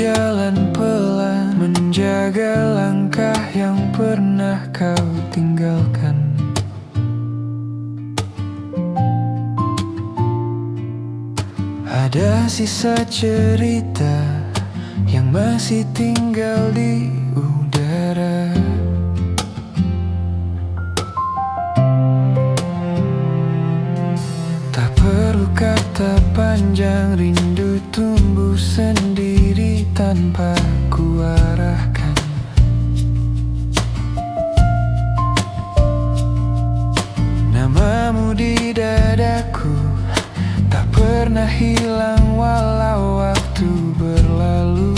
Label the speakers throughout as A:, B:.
A: berjalan pelan, menjaga langkah yang pernah kau tinggalkan. Ada sisa cerita yang masih tinggal di udara. Tak perlu kata panjang, rindu tumbuh sendiri tanpa kuarahkan. Namamu di dadaku tak pernah hilang walau waktu berlalu.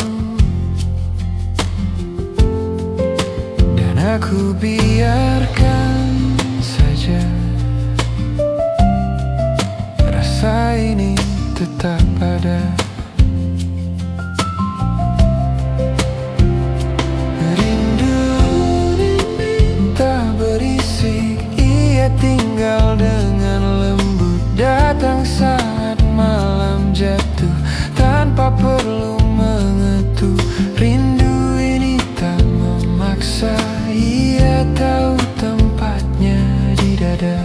A: Dan aku biarkan saja rasa ini tetap ada. Rindu tak berisik, ia tinggal dengan lembut, datang saat malam jatuh tanpa perlu mengetuk. Rindu ini tak memaksa, ia tahu tempatnya di dada.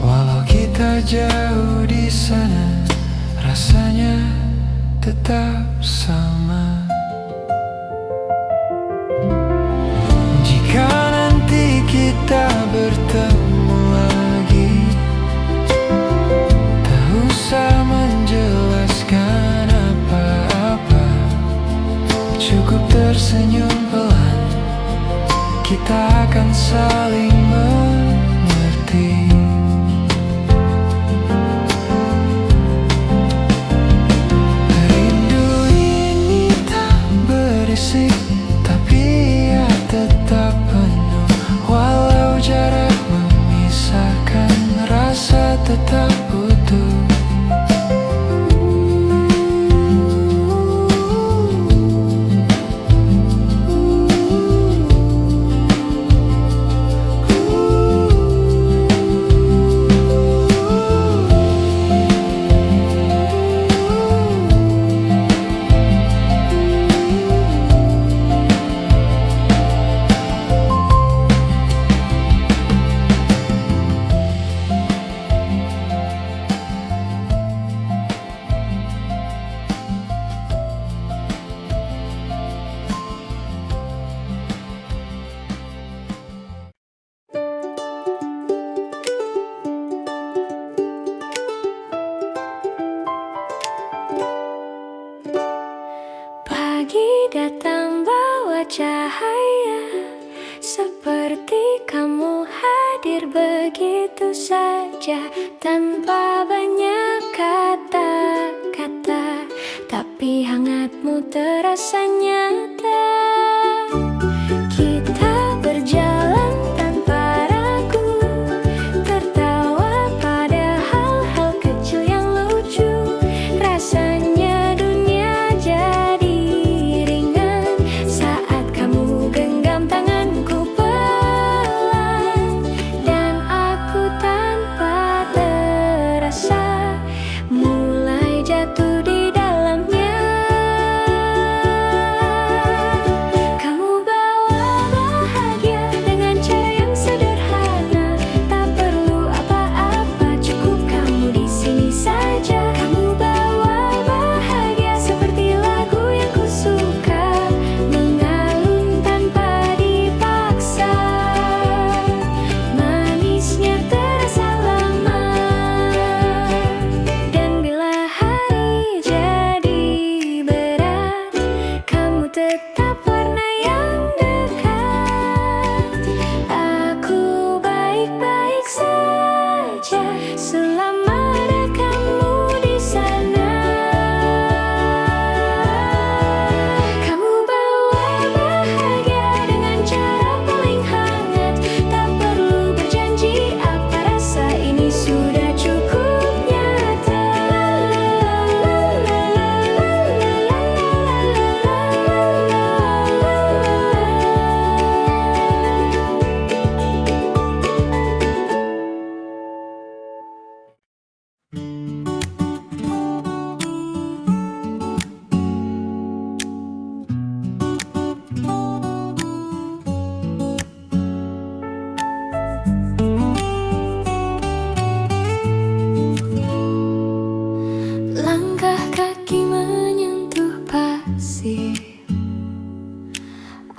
A: Walau kita jauh di sana, rasanya tetap sama. Jika nanti kita bertemu lagi, tak usah menjelaskan apa-apa, cukup tersenyum pelan, kita akan saling mengerti. Rindu ini tak berisik, tapi ia tetap penuh. Walau jarak memisahkan, rasa tetap utuh.
B: Pagi datang bawa cahaya, seperti kamu hadir begitu saja, tanpa banyak kata-kata, tapi hangatmu terasa nyata. Kita berjalan tanpa ragu, tertawa pada hal-hal kecil yang lucu. Rasanya dunia jadi ringan saat kamu genggam tanganku pelan, dan aku tanpa terasa mulai jatuh di dalamnya. Kamu bawa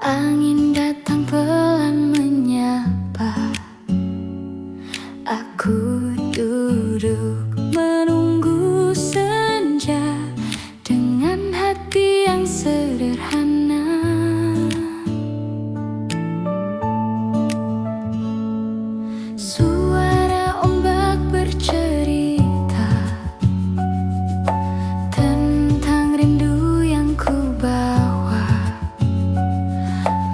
B: Angin datang pelan menyapa. Aku duduk menunggu senja dengan hati yang sederhana. Suara ombak bercerita tentang rindu yang ku bawa.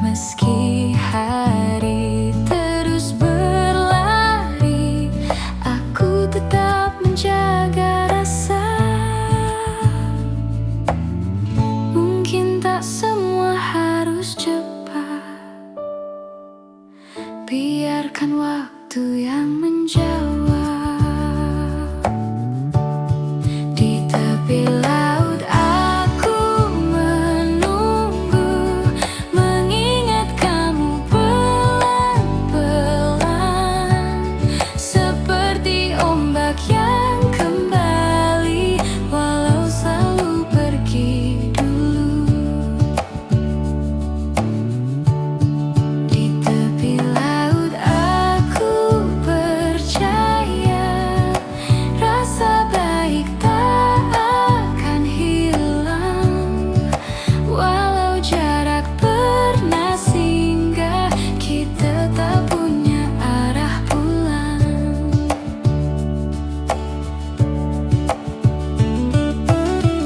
B: Meski hari terus berlari, aku tetap menjaga rasa. Mungkin tak semua harus cepat, biarkan waktu yang menjawab. Di tepi laut aku menunggu, mengingat kamu pelan-pelan, seperti ombak yang kembali walau selalu pergi dulu. Di tepi laut aku percaya rasa baik tak akan hilang, walau jarak pernah singgah, kita tak punya arah pulang.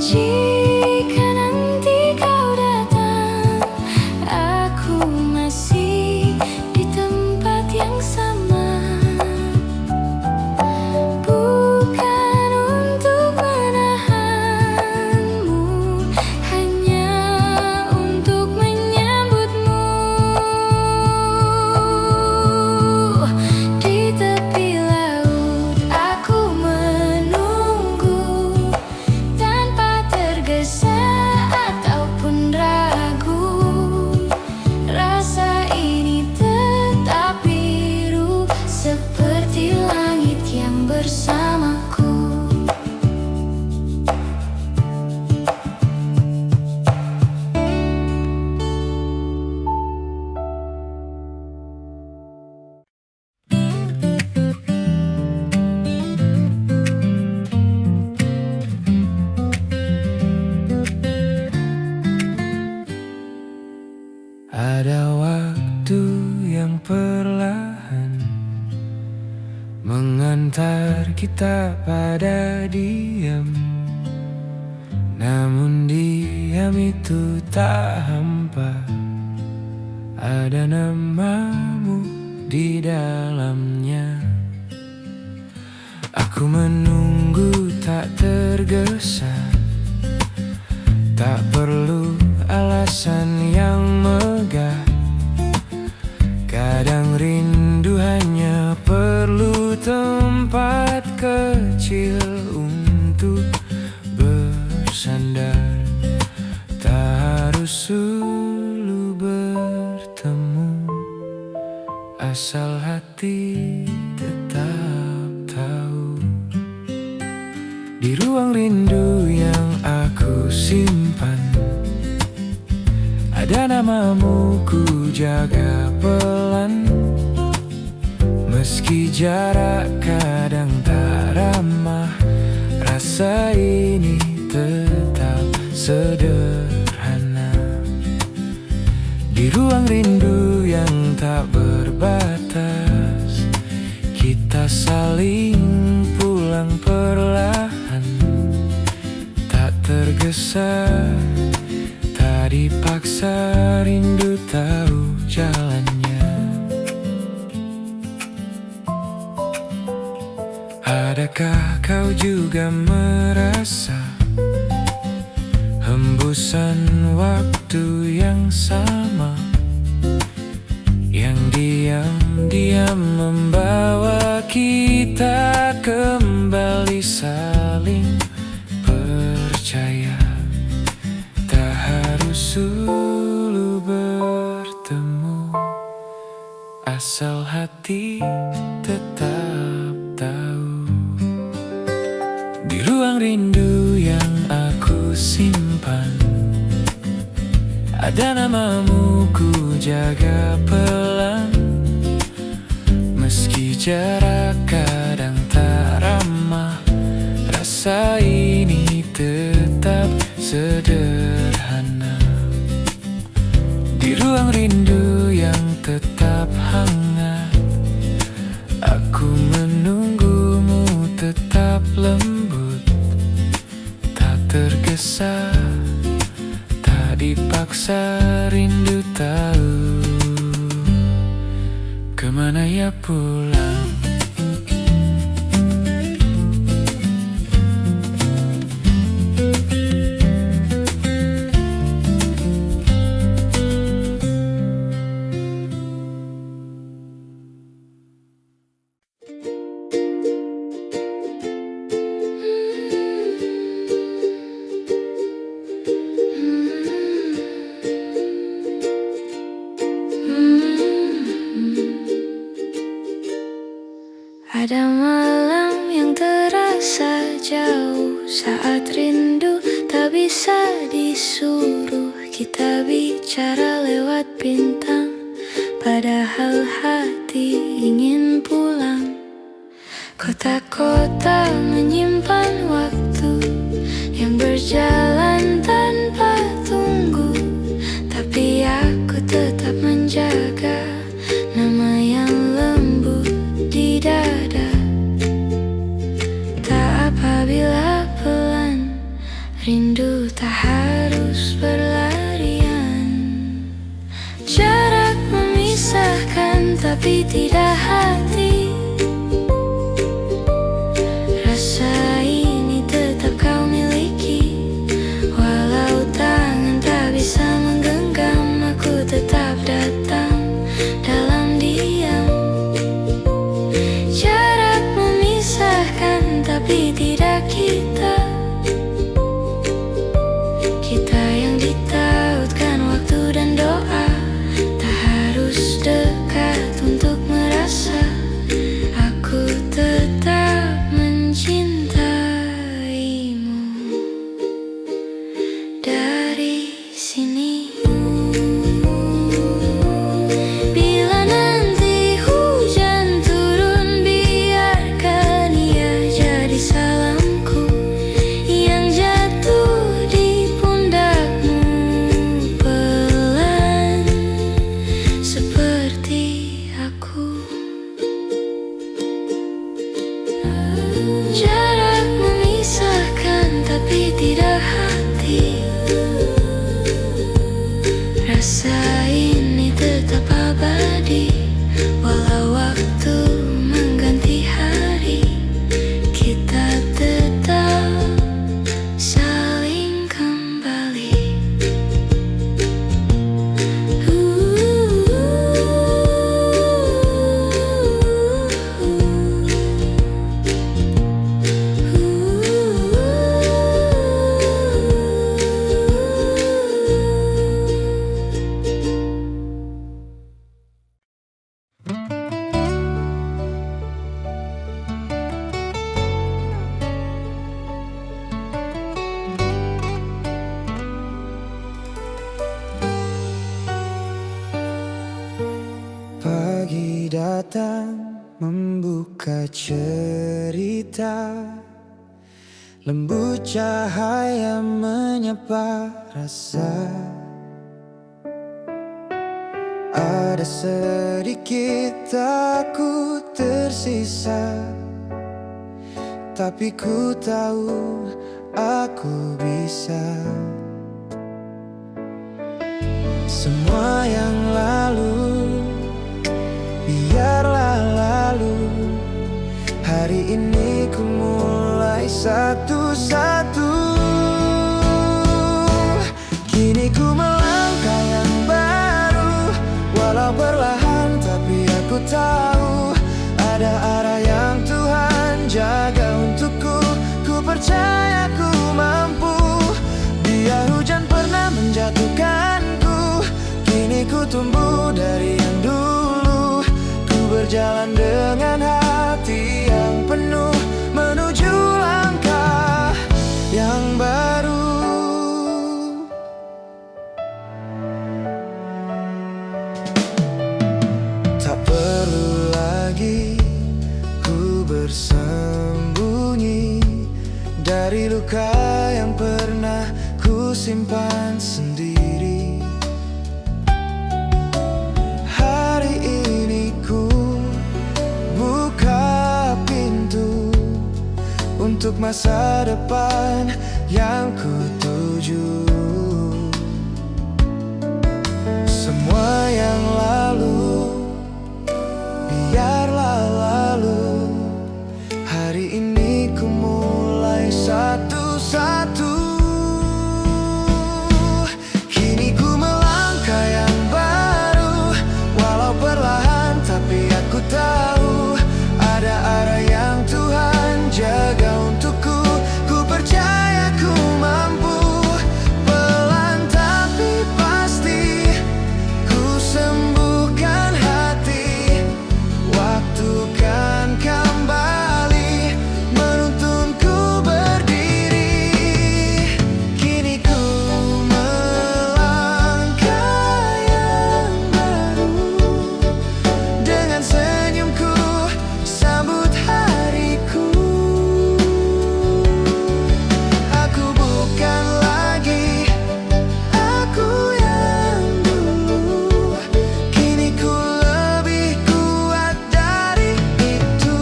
B: Jika nanti kau datang, aku masih di tempat yang sama. Bukan untuk menahanmu, hanya untuk menyambutmu. Di tepi laut aku menunggu, tanpa tergesa ataupun ragu. Rasa ini tetap biru, seperti langit yang bersamaku.
A: Ada waktu yang perlahan mengantar kita pada diam, namun diam itu tak hampa. Ada namamu di dalamnya. Aku menunggu tak tergesa, tak perlu alasan yang megah. Kadang rindu hanya perlu tempat kecil untuk bersandar. Tak harus dulu bertemu, asal hati tetap tahu. Di ruang rindu yang aku simpan, ada namamu ku jaga pelan. Meski jarak kadang tak ramah, rasa ini tetap sederhana. Di ruang rindu yang tak berbatas, kita saling pulang perlahan. Tak tergesa, tak dipaksa, rindu tahu jalannya. Adakah kau juga merasa hembusan waktu yang sama, yang diam-diam membawa kita kembali saling percaya? Tak harus dulu bertemu, asal hati tetap tahu. Di ruang rindu yang aku simpan, Ada namamu ku jaga pelan, meski jarak kadang tak ramah. Rasa ini tetap sederhana. Di ruang rindu yang tetap hangat, aku menunggumu tetap lembut, tak tergesa, tak dipaksa. Rindu tahu kemana ia pulang.
B: Ada malam yang terasa jauh, saat rindu tak bisa disuruh. Kita bicara lewat bintang, padahal hati ingin pulang. Kota-kota menyimpan waktu yang berjalan tanpa tunggu, tapi aku tetap menjaga nama yang lembut di dada. Tak apabila pelan, rindu tak harus berlarian. Jarak memisahkan tapi tidak hati. Rasa ini tetap kau miliki, walau tangan tak bisa menggenggam. Aku tetap datang dalam diam. Jarak memisahkan tapi tidak kita. Kita yang ditautkan waktu dan doa. Tak harus dekat untuk merasa aku tetap mencintaimu. Dari sini, bila nanti hujan turun, biarkan ia jadi salamku yang jatuh di pundakmu pelan, seperti aku. Jarak memisahkan tapi tidak hati. Rasa ini tetap abadi, walau waktu mengganti hari. Kita tetap saling kembali.
A: Pagi datang membuka cerita, lembut cahaya menyapa rasa. Ada sedikit takut tersisa, tapi ku tahu aku bisa. Semua yang lalu biarlah lalu. Hari ini ku mulai satu-satu. Kini ku melangkah yang baru, walau perlahan tapi aku tahu ada arah yang Tuhan jaga untukku. Ku percaya ku mampu. Biar hujan pernah menjatuhkanku, kini ku tumbuh dari yang dulu. Ku berjalan dengan hati yang penuh menuju langkah yang baru. simpan sendiri. Hari ini ku buka pintu untuk masa depan yang ku tuju. Semua yang lalu biarlah lalu. Hari ini ku mulai satu-satu. Kini ku melangkah yang baru, walau perlahan tapi aku tahu ada arah yang Tuhan jaga untukku. Ku percaya ku mampu, pelan tapi pasti ku sembuhkan hati. Waktu kan kembali menuntunku berdiri. Kini ku melangkah yang baru, dengan senyumku sambut hariku. Aku bukan lagi aku yang dulu, kini ku lebih kuat dari itu.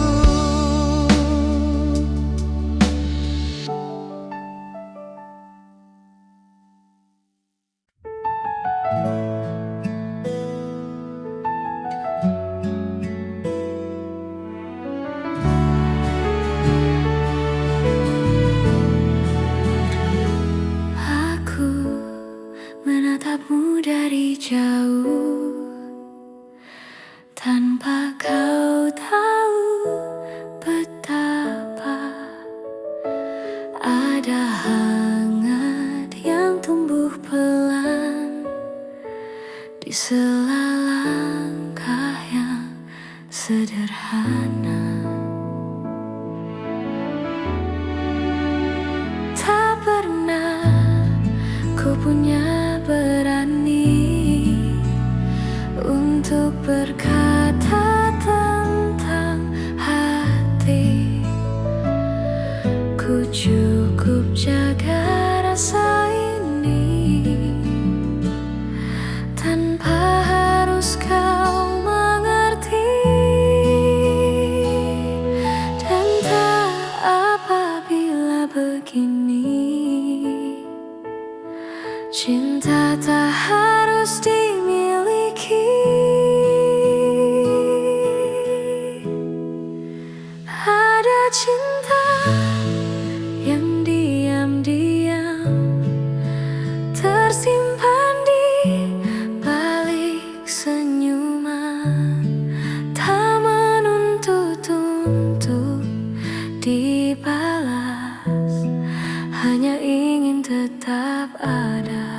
B: Aku menatapmu dari jauh, tanpa kau tahu betapa ada hangat yang tumbuh pelan di sela langkah yang sederhana. Tak pernah ku punya berani untuk berkata tentang hati. Ku cukup jaga rasa ini tanpa harus kau mengerti. Dan tak apabila begini, cinta tak harus dimiliki. Ada cinta yang diam-diam tersimpan di balik senyuman, tak menuntut untuk dibalas, hanya ingin tetap ada.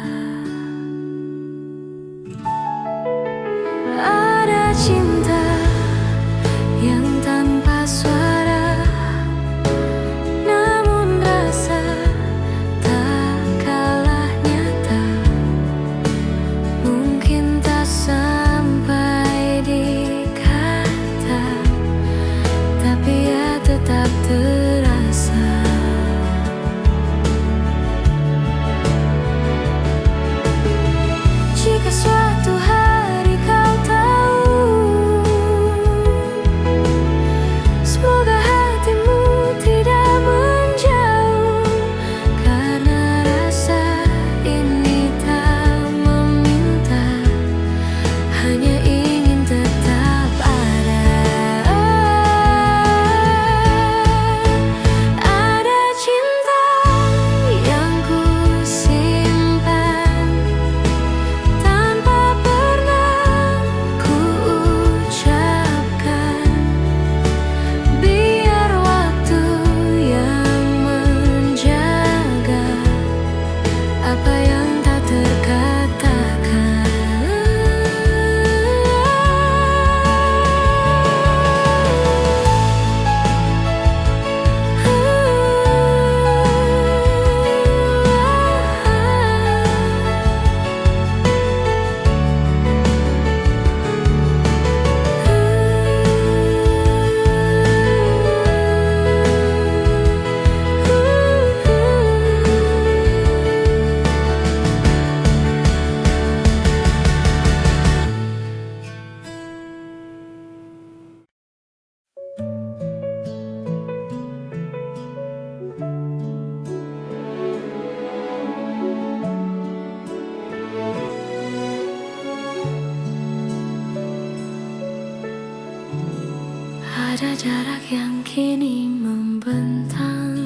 B: Ada jarak yang kini membentang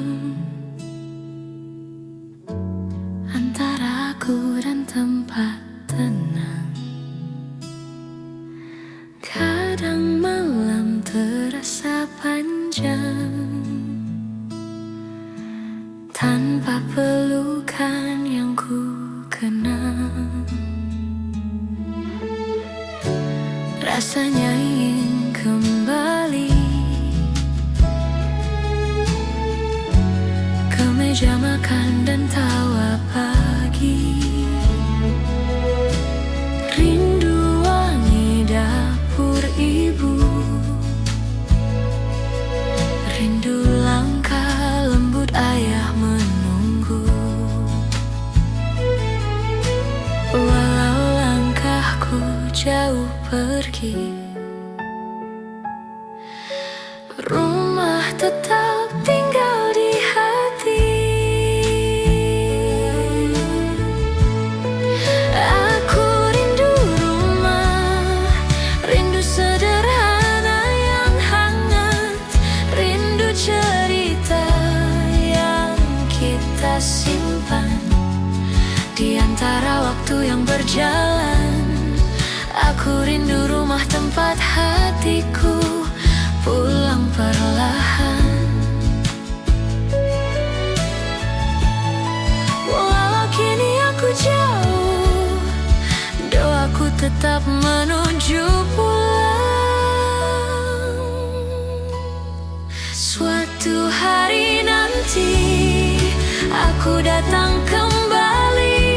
B: antara aku dan tempat tenang. Kadang malam terasa panjang tanpa pelukan yang ku kenang. Rasanya ingin kembali ke meja makan dan tawa pagi. Rindu wangi dapur ibu, rindu langkah lembut ayah menunggu. Walau langkahku jauh pergi, rumah tetap tinggal di hati. Aku rindu rumah, rindu sederhana yang hangat, rindu cerita yang kita simpan di antara waktu yang berjalan. Aku rindu rumah tempat hatiku pulang perlahan. Walau kini aku jauh, doaku tetap menuju pulang. Suatu hari nanti aku datang kembali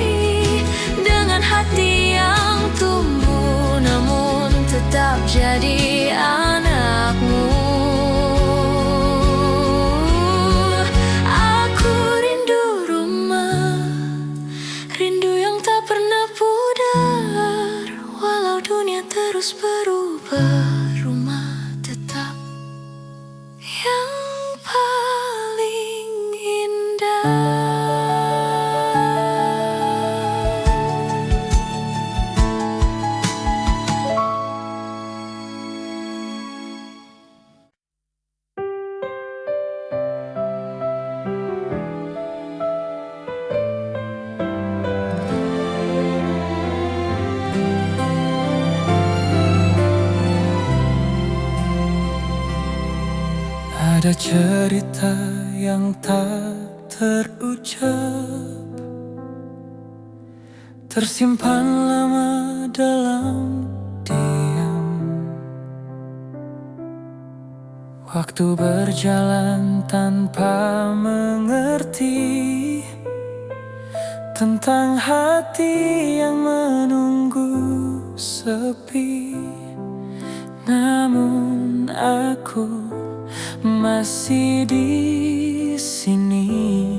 B: dengan hati yang tumbuh, namun tetap jadi anakmu. Aku rindu rumah, rindu yang tak pernah pudar. Walau dunia terus berubah, rumah tetap yang paling indah.
A: Ada cerita yang tak terucap, tersimpan lama dalam diam. Waktu berjalan tanpa mengerti tentang hati yang menunggu sepi. Namun aku masih di sini,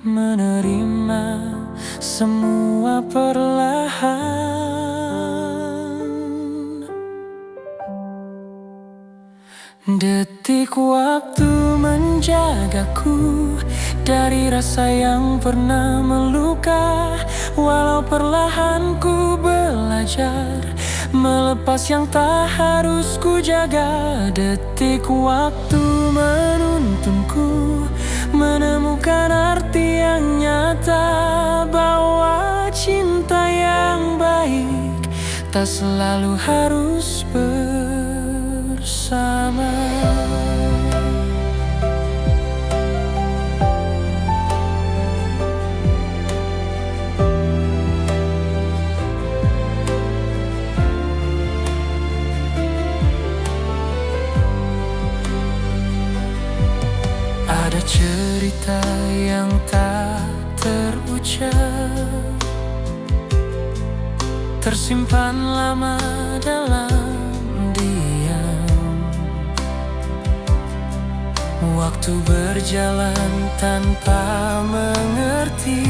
A: menerima semua perlahan. Detik waktu menjagaku dari rasa yang pernah meluka. Walau perlahan ku belajar melepas yang tak harus ku jaga. Detik waktu menuntunku menemukan arti yang nyata, bahwa cinta yang baik tak selalu harus bersama. Ada cerita yang tak terucap, tersimpan lama dalam diam. Waktu berjalan tanpa mengerti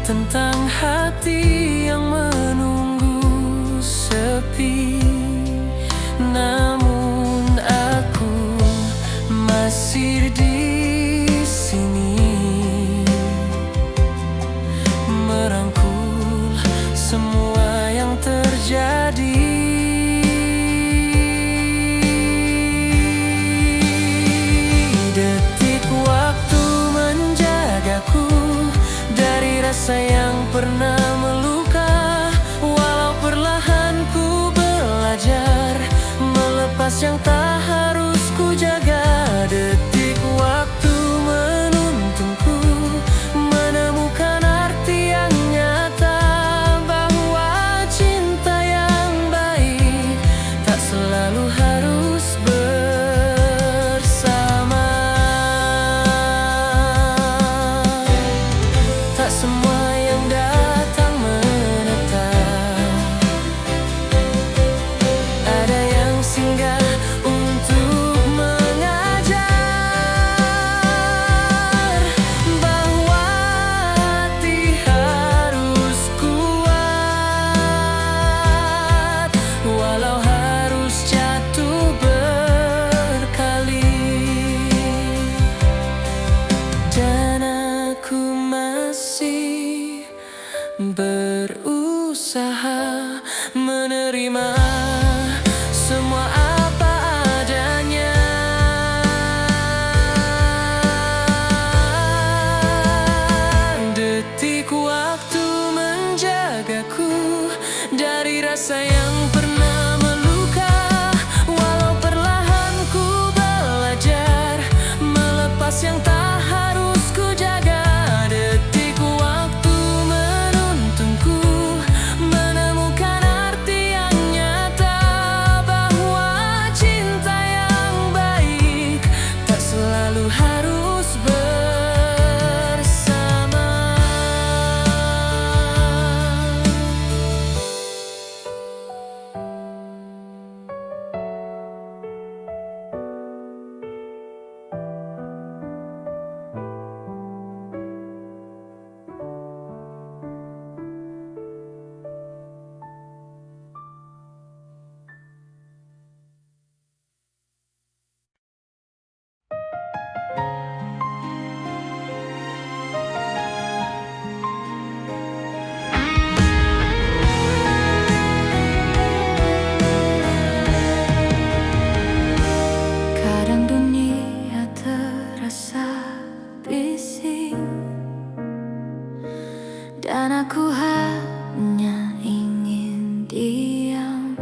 A: tentang hati yang menunggu sepi. Namun aku masih di sini, merangkul semua yang terjadi. rasa yang pernah meluka. Walau perlahan ku belajar melepas yang tak harus ku jaga. Detik waktu menuntunku menemukan arti yang nyata, bahwa cinta yang baik tak selalu harus bersama. Tak semua yang datang menetap, ada yang singgah untuk mengajar, bahwa hati harus kuat walau harus jatuh berkali. Dan aku masih berusaha menerima semua apa adanya. Detik waktu menjagaku dari rasa yang pernah meluka. Walau perlahan ku belajar melepas yang tak harus ku jaga. Detik waktu menuntunku menemukan arti yang nyata, bahwa cinta yang baik tak selalu harus bersama. Kadang dunia terasa bising, dan aku hanya ingin diam.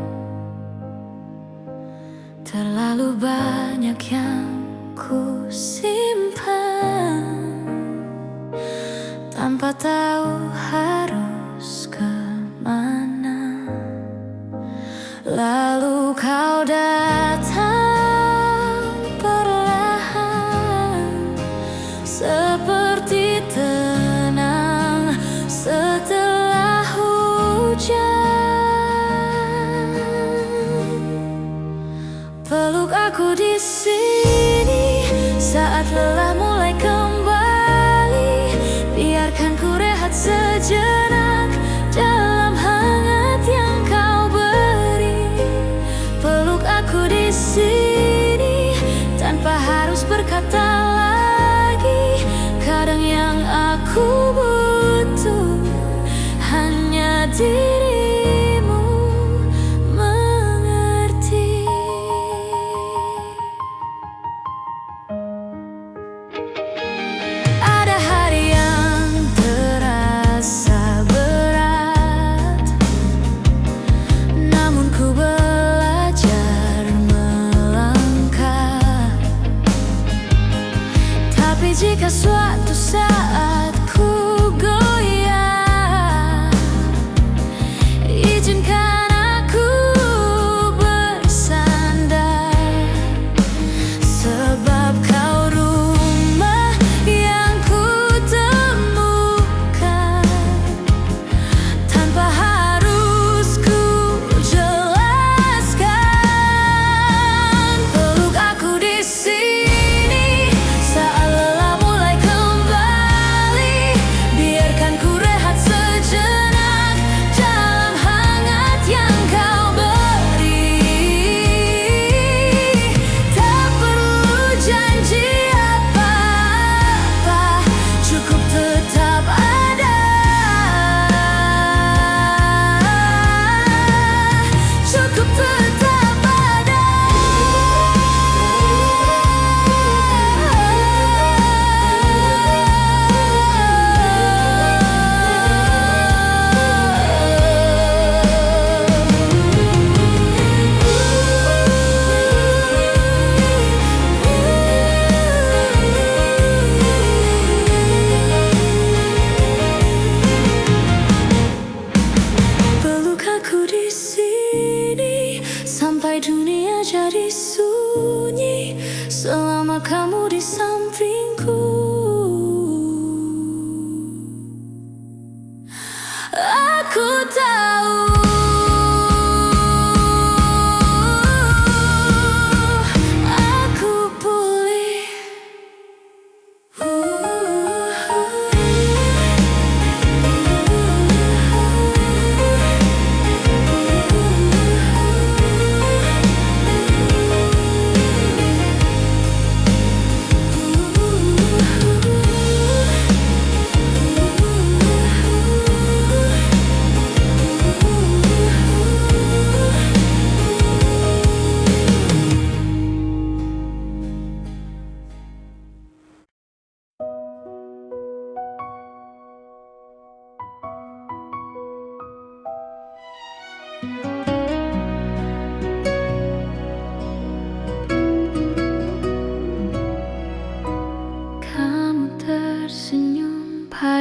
A: Terlalu banyak yang ku simpan tanpa tahu harus kemana. Lalu kau datang perlahan, seperti tenang setelah hujan. Peluk aku di sini saat lelah mulai kembali. Biarkan ku rehat sejenak dalam hangat yang kau beri.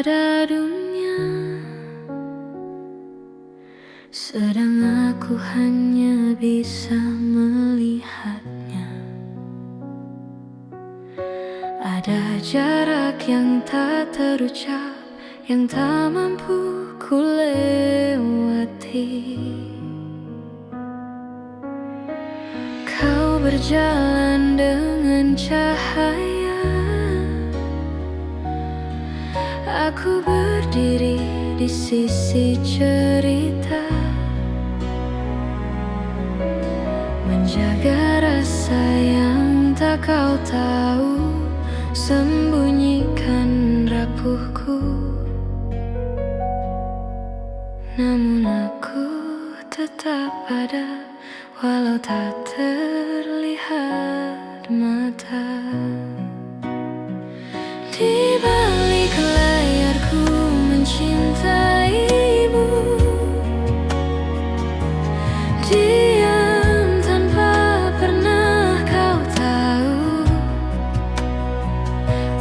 B: pada dunia, sedang aku hanya bisa melihatnya. Ada jarak yang tak terucap, yang tak mampu ku lewati. Kau berjalan dengan cahaya, aku berdiri di sisi cerita, menjaga rasa yang tak kau tahu, sembunyikan rapuhku. Namun aku tetap ada, walau tak terlihat mata. Di balik layarku mencintaimu, diam tanpa pernah kau tahu.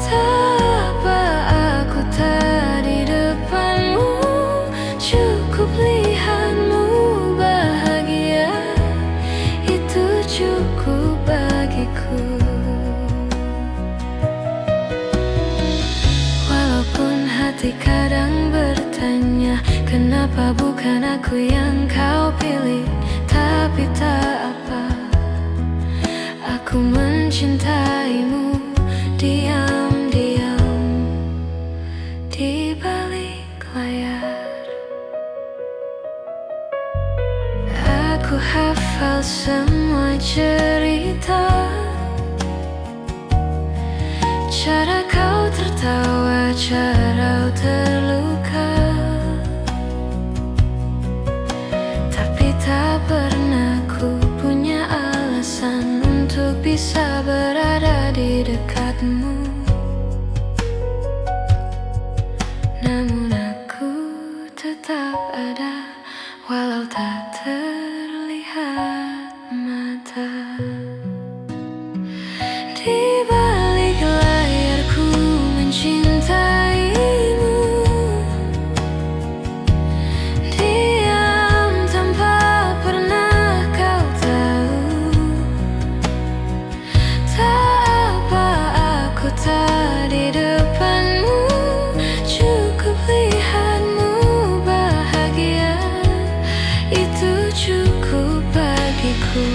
B: Tak apa aku tak di depanmu, cukup lihatmu bahagia, itu cukup bagiku. Walaupun hati kadang bertanya, kenapa bukan aku yang kau pilih, tapi tak apa, aku mencintaimu diam-diam di balik layar. Aku hafal semua cerita, cara kau tertawa, cara terluka, tapi tak pernah ku punya alasan untuk bisa berada di dekatmu. Namun aku tetap ada, walau tak terlihat mata. Di balik layarku mencintaimu, diam tanpa pernah kau tahu. Tak apa aku tak di depanmu, cukup lihatmu bahagia, itu cukup bagiku.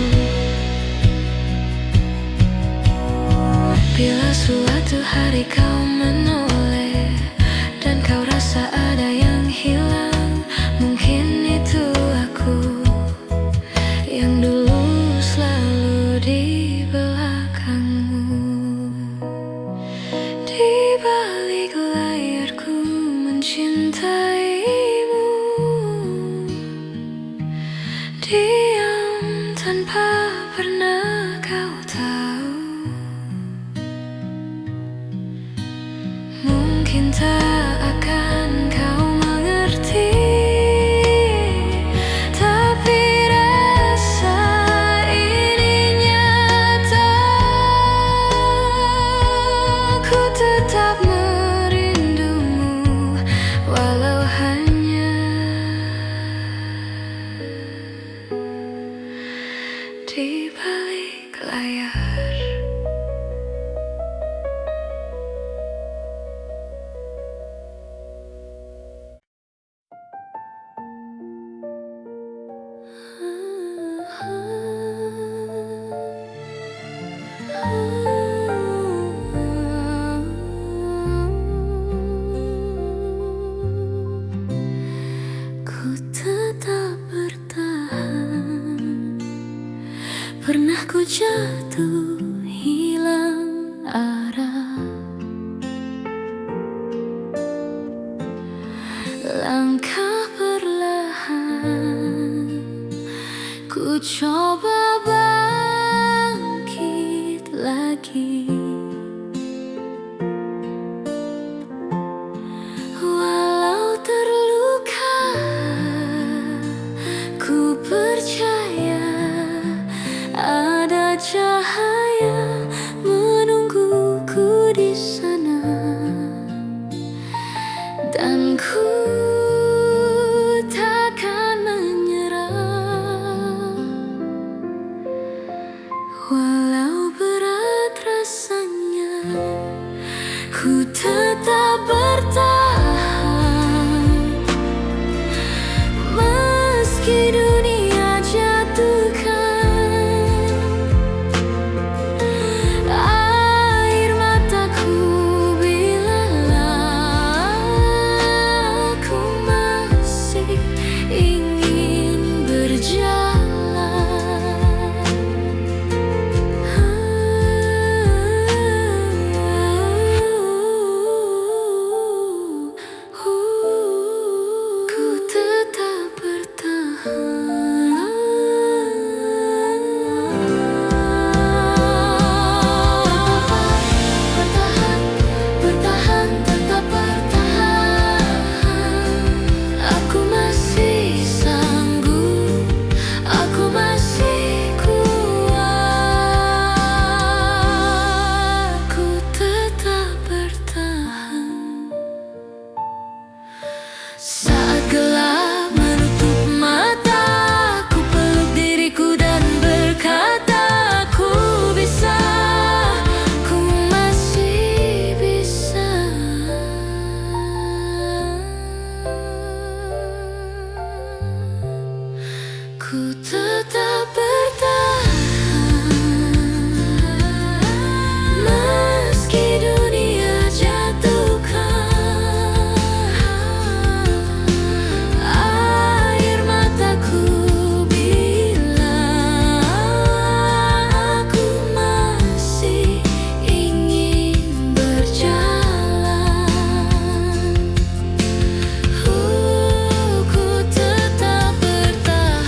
B: Bila suatu hari kau menoleh dan kau rasa ada yang hilang, mungkin itu aku yang dulu selalu di belakangmu. Di balik layarku mencintaimu, diam tanpa pernah kau tahu. Mungkin tak akan kau mengerti, tapi rasa ini nyata. Ku tetap merindumu, walau hanya di balik layar. Ku tetap bertahan, pernah ku jatuh hilang arah, langkah perlahan ku coba bangkit lagi. Walau terluka, ku percaya ada cahaya menungguku di sana.
A: dan ku takkan menyerah, walau berat rasanya. Ku tetap bertahan meski dunia jatuhkan air mataku bila aku masih ingin berjalan. Saat gelap menutup mata, ku peluk diriku dan berkata, ku bisa, ku masih bisa. Ku tetap bertahan meski dunia jatuhkan air mataku bila aku masih ingin berjalan. Ku tetap bertahan.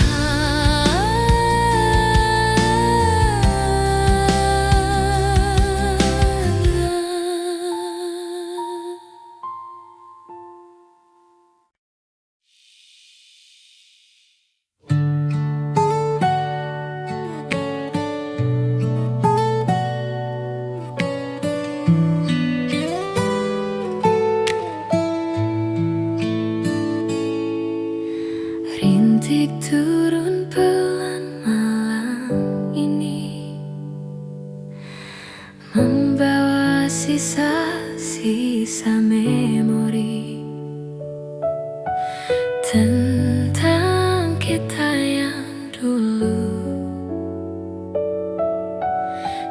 A: Rintik turun pelan malam ini, membawa sisa-sisa memori tentang kita yang dulu,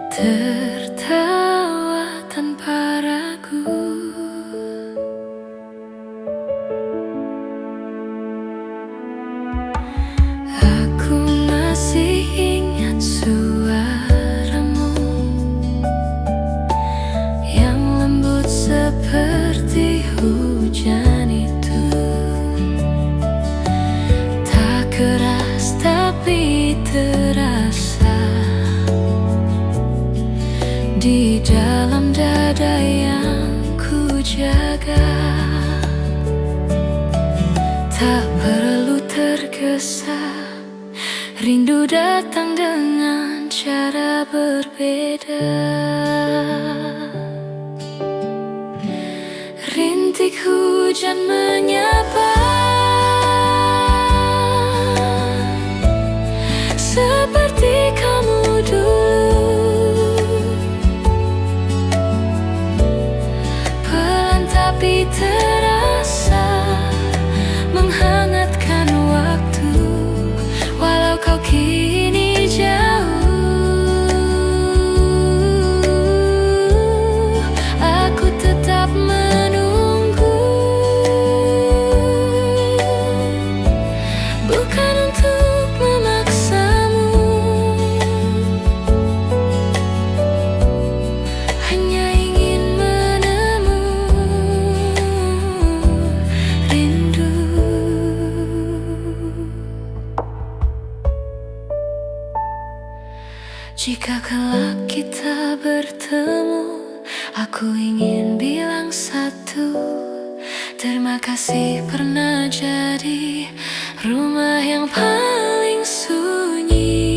A: tertawa tanpa ragu. Aku masih ingat suaramu yang lembut seperti hujan itu, tak keras tapi terasa di dalam dada yang ku jaga. Tak perlu tergesa, rindu datang dengan cara berbeda. Rintik hujan menyapa, seperti kamu dulu, pelan tapi terasa menghangatkan waktu, walau kau kini jauh. Aku tetap menunggu, bukan untuk memaksamu, hanya ingin menemu rindu. Jika kelak kita bertemu, aku ingin bilang satu, terima kasih pernah jadi rumah yang paling sunyi.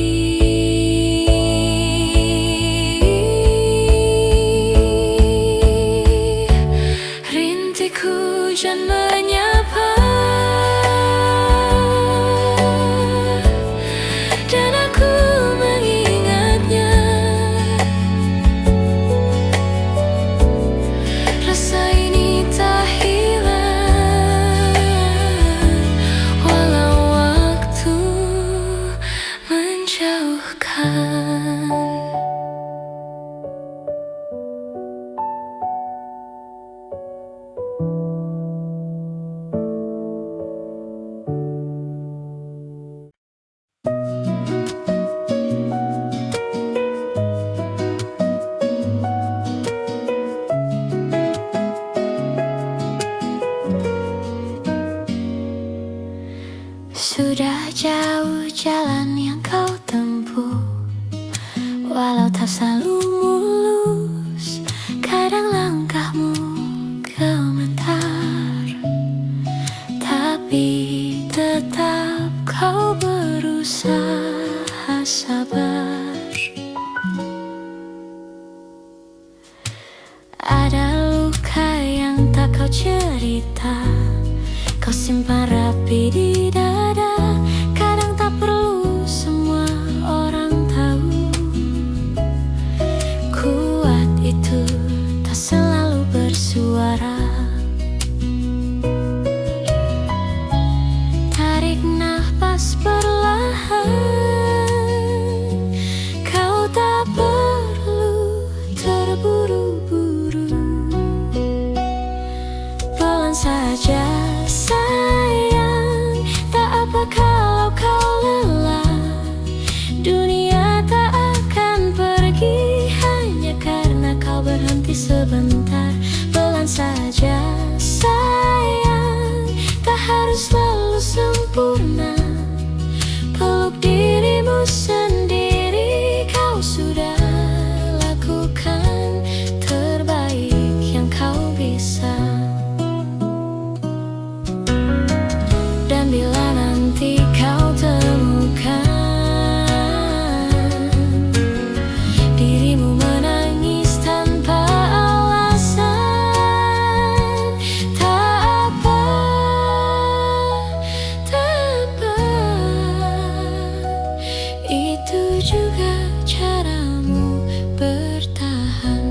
A: Rintik hujan menyapa, dan aku mengingatnya. Rasa ini tak hilang walau waktu menjauhkan. Sudah jauh jalan yang kau tempuh, walau tak selalu mulus. Kadang langkahmu gemetar, tapi tetap kau berusaha sabar. Ada luka yang tak kau cerita, kau simpan rapi di dada. Kadang tak perlu semua orang tahu, kuat itu tak selalu bersuara. Tarik nafas perlahan, kau tak perlu terburu-buru. Pelan saja sayang, tak apa kalau kau lelah. Dunia tak akan pergi hanya karena kau berhenti sebentar. Pelan saja sayang, tak harus selalu sempurna. Peluk dirimu sendiri, kau sudah lakukan terbaik yang kau bisa. Dan bila nanti kau temukan dirimu menangis tanpa alasan, tak apa, itu juga caramu bertahan.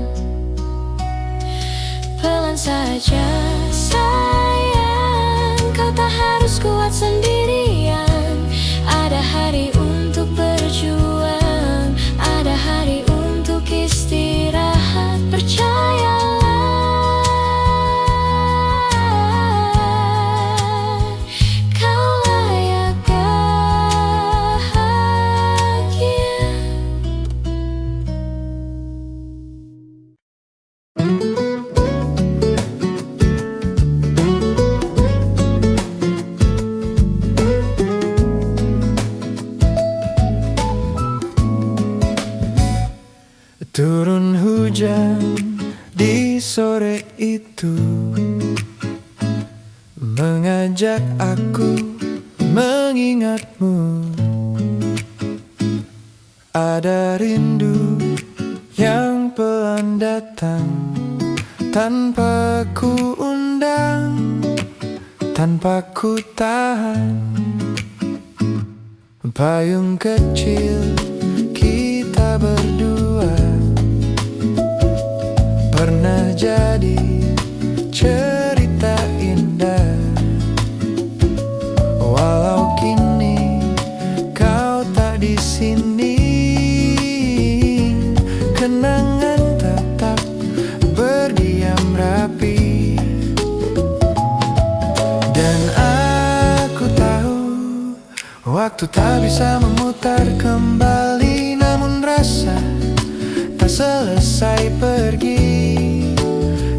A: Pelan saja sayang, kau tak harus kuat sendirian. Ada hari untuk berjuang, ada hari untuk istirahat. Percayalah, kau layak bahagia.
C: Turun hujan di sore itu, mengajak aku mengingatmu. Ada rindu yang pelan datang, tanpa ku undang, tanpa ku tahan. Payung kecil kita berdua pernah jadi cerita indah. Walau kini kau tak di sini, kenangan tetap berdiam rapi. Dan aku tahu waktu tak bisa memutar kembali, namun rasa tak selesai pergi.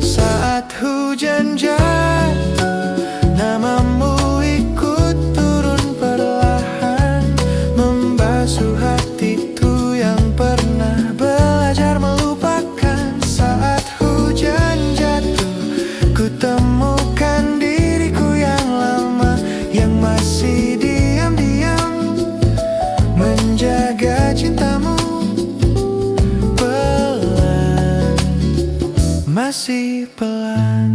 C: Saat hujan jatuh, namamu ikut turun perlahan, membasuh hatiku yang pernah belajar melupakan. Saat hujan jatuh, ku temukan diriku yang lama, yang masih diam-diam menjaga cintamu. Pelan, masih pelan.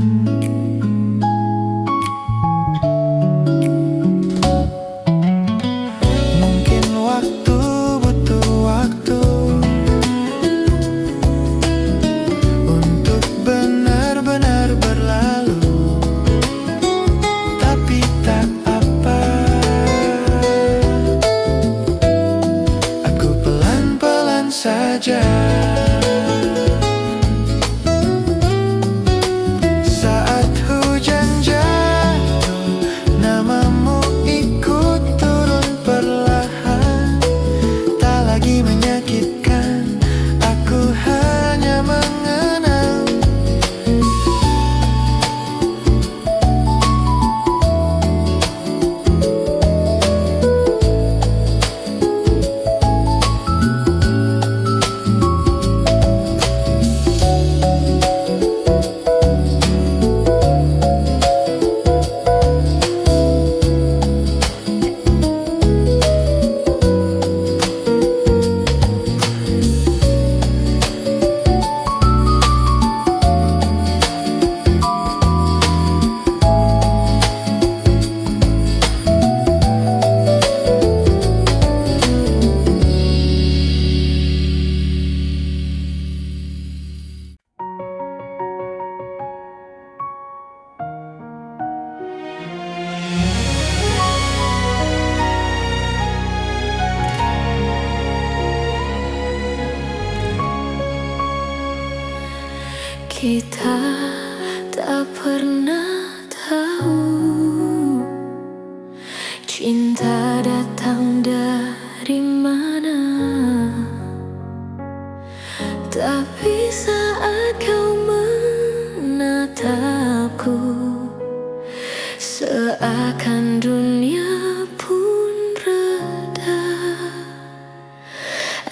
B: Kita tak pernah tahu cinta datang dari mana, tapi saat kau menatapku, seakan dunia pun reda.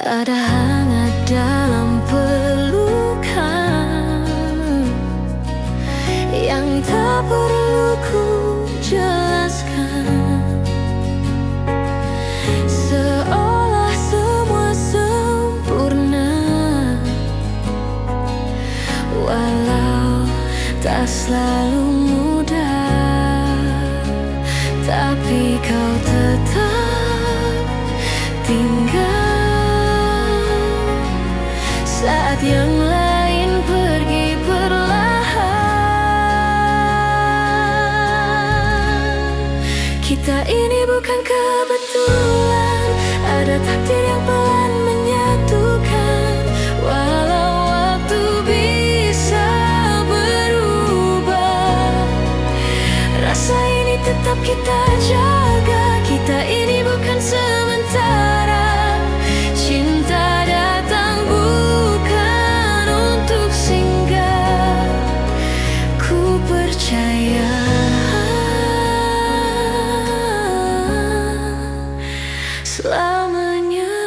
B: Ada hangat dalam pelukan yang tak perlu ku jelaskan, seolah semua sempurna, walau tak selalu mudah. Tapi kau tetap tinggal saat yang lain pergi perlahan. Kita ini bukan kebetulan, ada takdir yang pelan menyatukan. Walau waktu bisa berubah, rasa ini tetap kita jaga. Kita ini bukan sementara, cinta datang bukan untuk singgah. Ku percaya selamanya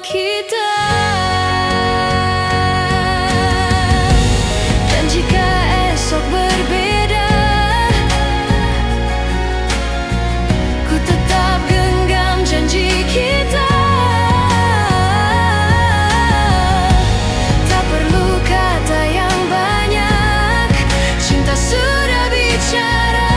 B: kita. Dan jika esok berbeda, ku tetap genggam janji kita. Tak perlu kata yang banyak, cinta sudah bicara.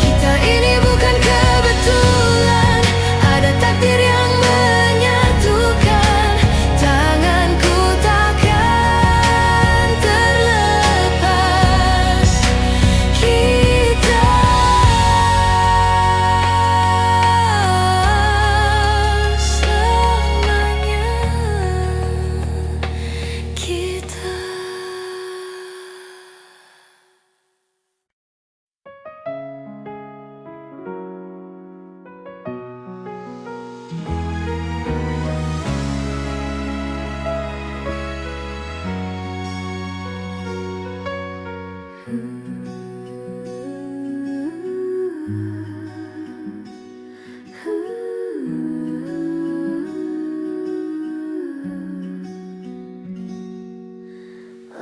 B: Kita ini bukan kebetulan, ada takdir yang menyatukan. Tanganku takkan terlepas. Kita selamanya kita.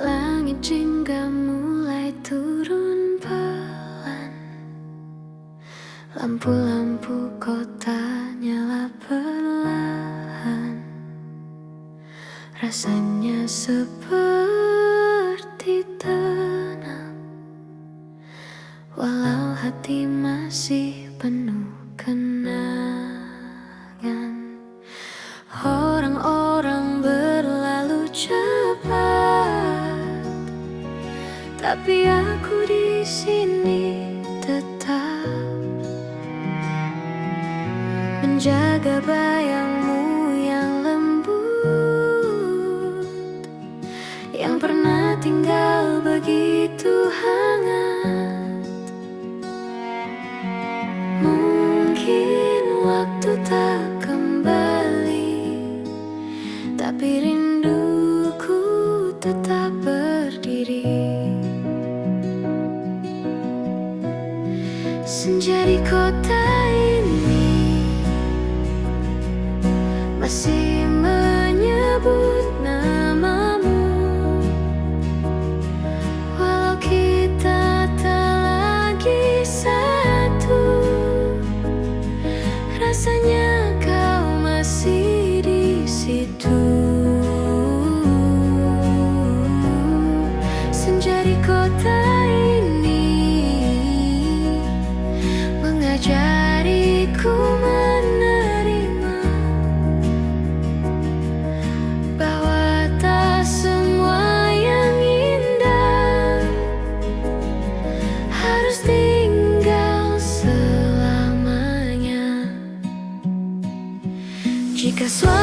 B: Langit jingga mulai turun pelan, lampu-lampu kota nyala perlahan. Rasanya seperti tenang, walau hati masih penuh kenangan. Orang-orang berlalu cepat, tapi aku di sini tetap menjaga bayangmu yang lembut, yang pernah tinggal begitu hangat. Mungkin waktu tak kembali, tapi rinduku tetap berdiri. Senja di kota ini masih menyebut namamu, walau kita tak lagi satu. Rasanya kau masih di situ. Senja di kota ini mengajariku menerima sesuatu